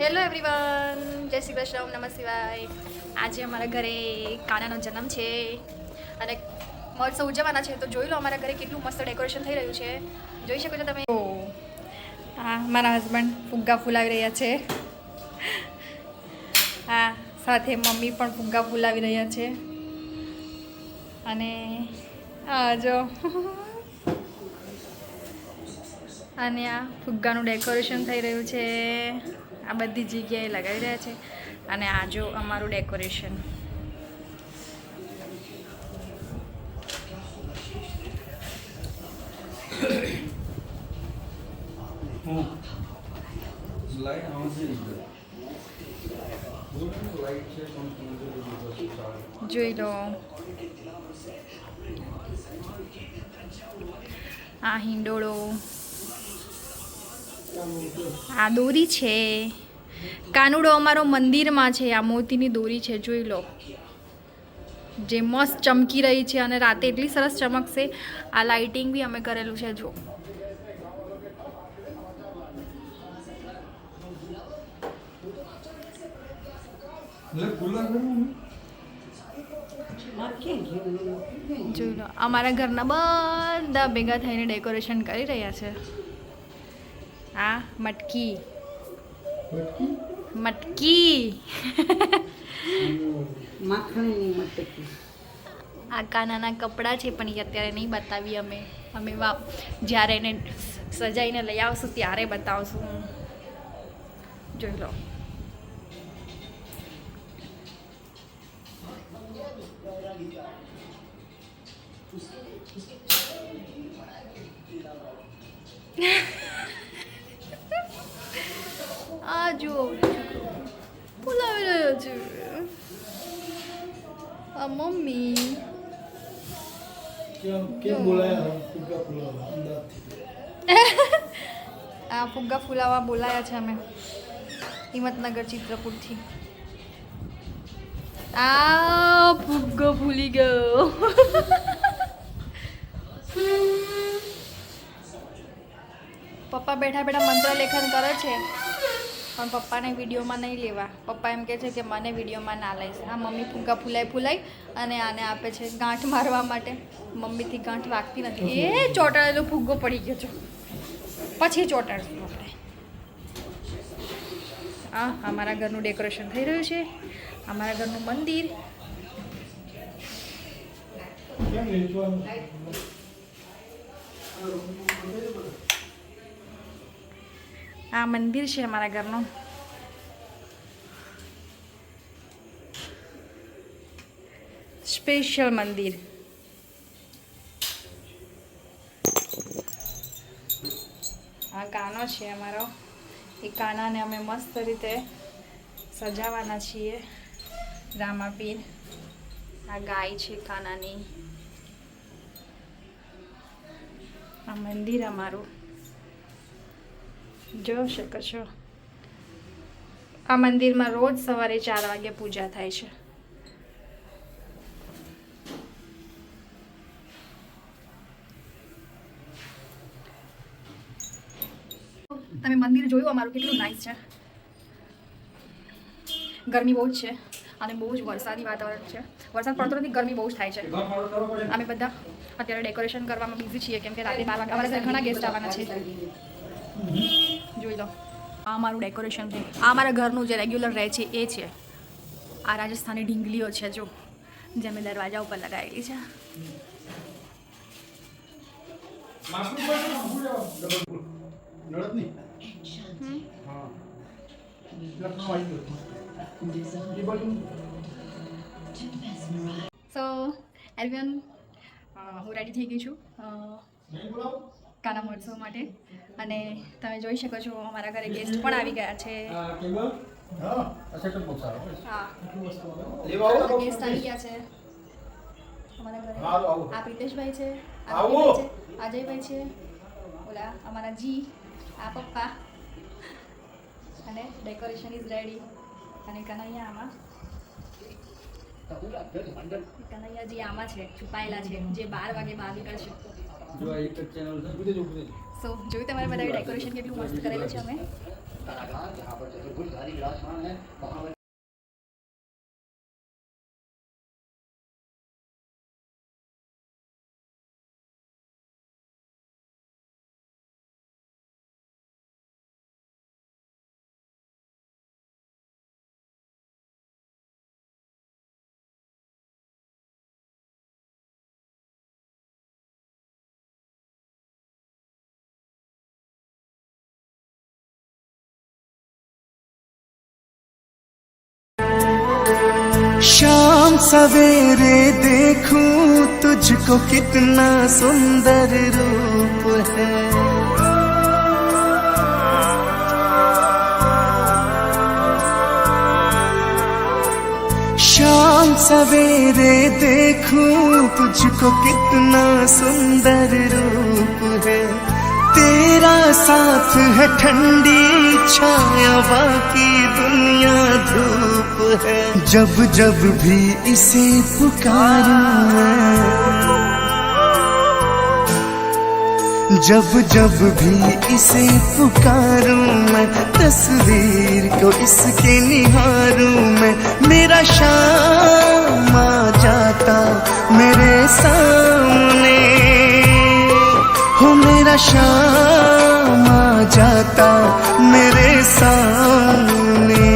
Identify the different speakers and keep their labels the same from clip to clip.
Speaker 1: Hello everyone, જય શ્રી કૃષ્ણ, નમઃ શિવાય. આજે અમારા ઘરે કાનાનો જન્મ છે અને મહોત્સવ ઉજવવાના છે. તો જોઈ લો અમારા ઘરે કેટલું મસ્ત ડેકોરેશન થઈ રહ્યું છે. જોઈ શકો છો તમે. હા, મારા હસબન્ડ ફુગ્ગા ફૂલાવી રહ્યા છે. હા, સાથે મમ્મી પણ ફુગ્ગા ફૂલાવી રહ્યા છે. અને આ જો અને આ ફુગ્ગાનું ડેકોરેશન થઈ રહ્યું છે. આ બધી જગ્યાએ લગાવી રહ્યા છે. અને આ જો અમારું ડેકોરેશન. જોઈ લો, આ હિંડોળો, આ દોરી છે. કાનુડો અમારો મંદિરમાં છે. આ મોતીની દોરી છે, જોઈ લો, જે મસ્ત ચમકી રહી છે અને રાતે એટલી સરસ ચમકશે. આ લાઇટિંગ બી અમે કરેલું છે. જો જોઈ લો, અમારા ઘરના બધા ભેગા થઈને ડેકોરેશન કરી રહ્યા છે. આ મટકી આ કાનાના કપડાં છે, પણ એ અત્યારે નહીં બતાવી. અમે જ્યારે એને સજાઈને લઈ આવશું ત્યારે બતાવશું. જોઈ લો, આ જુઓ બોલાવી રહ્યો છે આ મમ્મી. આ ફુગ્ગા ફુલાવા બોલાયા છે અમે હિંમતનગર ચિત્રકૂટથી. આ ફુગ્ગો ફૂલી ગયો. પપ્પા બેઠા બેઠા મંત્ર લેખન કરે છે, પણ પપ્પાને વિડીયોમાં નહીં લેવા. પપ્પા એમ કહે છે કે મને વિડીયોમાં ના લઈશ. આ મમ્મી ફુગ્ગા ફૂલાઈ અને આને આપે છે ગાંઠ મારવા માટે. મમ્મીથી ગાંઠ વાગતી નથી. એ ચોંટાડેલો ફુગ્ગો પડી ગયો છે, પછી ચોંટાડશું આપણે. આ અમારા ઘરનું ડેકોરેશન થઈ રહ્યું છે. અમારા ઘરનું મંદિર. આ મંદિર છે અમારા ઘરનું. સ્પેશિયલ મંદિર. આ કાનો છે અમારો. એ કાનાને અમે મસ્ત રીતે સજાવવાના છીએ. રામાપીર. આ ગાય છે કાનાની. આ મંદિર અમારું જોઈ શકો છો. આ મંદિરમાં રોજ સવારે 4 વાગે પૂજા થાય છે. તમે મંદિર જોયું અમારું કેટલું નાઇસ છે. ગરમી બહુ જ છે અને બહુ જ વરસાદી વાતાવરણ છે. વરસાદ પડતો નથી, ગરમી બહુ જ થાય છે. અમે બધા અત્યારે ડેકોરેશન કરવામાં બિઝી છીએ, કેમ કે રાતે 12 વાગે અમારા ઘરે ઘણા ગેસ્ટ આવવાના છે. જોઈ લો, આ અમારું ડેકોરેશન છે. આ અમારા ઘરનું જે રેગ્યુલર રહે છે એ છે. આ રાજસ્થાની ઢીંગલીઓ છે, જો, જે મેં દરવાજા ઉપર લગાવેલી છે. સો એવરીવન, હું રેડી થઈ ગઈ છું કાના મહોત્સવ માટે. અને તમે જોઈ શકો છો અમારા ઘરે ગેસ્ટ પણ આવી ગયા છે. હા, ગેસ્ટ આવી ગયા છે અમારા ઘરે. આ પ્રિતેશભાઈ છે, આ અજયભાઈ છે, ઓલા અમારા જી, આ પપ્પા. અને ડેકોરેશન ઇઝ રેડી. અને કનૈયા આમાં, કનૈયાજી આમાં છે, છુપાયેલા છે, જે 12 વાગે બહાર નીકળશે. સો જોયું તમારે બધા ડેકોરેશન કેટલું મસ્ત કરેલું છે અમે.
Speaker 2: कारागार जहाँ पर चतुर्भुजधारी विराजमान है वहाँ पर
Speaker 3: शाम सवेरे देखूं तुझको कितना सुंदर रूप है। शाम सवेरे देखूं तुझको कितना सुंदर रूप है। तेरा साथ है ठंडी छाया बाकी दुनिया धूप है। जब जब भी इसे पुकारूं मैं, जब जब भी इसे पुकारूं मैं, तस्वीर को इसके निहारूं मैं। मेरा शाम आ जाता मेरे सामने, हो मेरा शाम आ जाता मेरे सामने,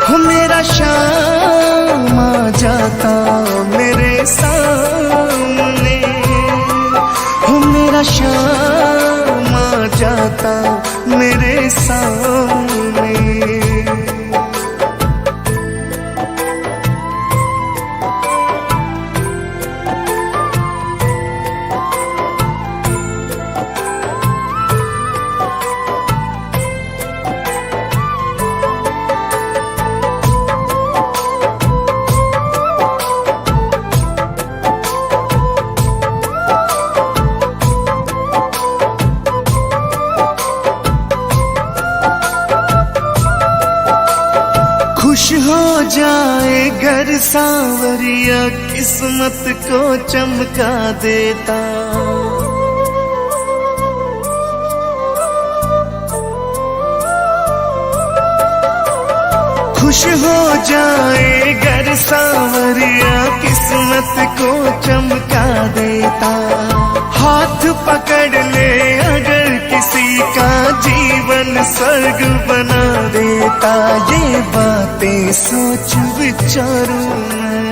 Speaker 3: हो मेरा शाम आ जाता मेरे सामने, हो मेरा शाम आ जाता मेरे सामने। खुश हो जाए घर सांवरिया किस्मत को चमका देता। खुश हो जाए घर सांवरिया किस्मत को चमका देता। हाथ पकड़ ले अगर किसी का जीवन स्वर्ग बना देता। ये बातें सोच विचारूं मैं,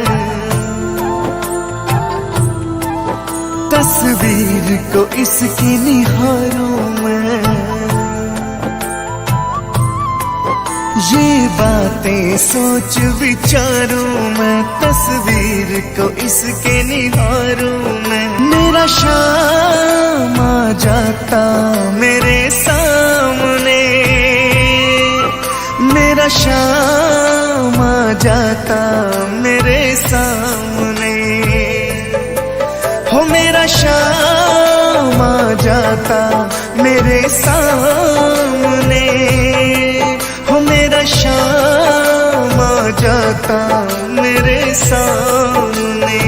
Speaker 3: तस्वीर को इसकी निहारूं मैं। ये बातें सोच विचारूं मैं, तस्वीर को इसके निहारूं मैं। मेरा शाम आ जाता मेरे सामने, मेरा शाम आ जाता मेरे सामने, हो मेरा शाम आ जाता मेरे सामने, हो मेरा शाम आ जाता मेरे सामने।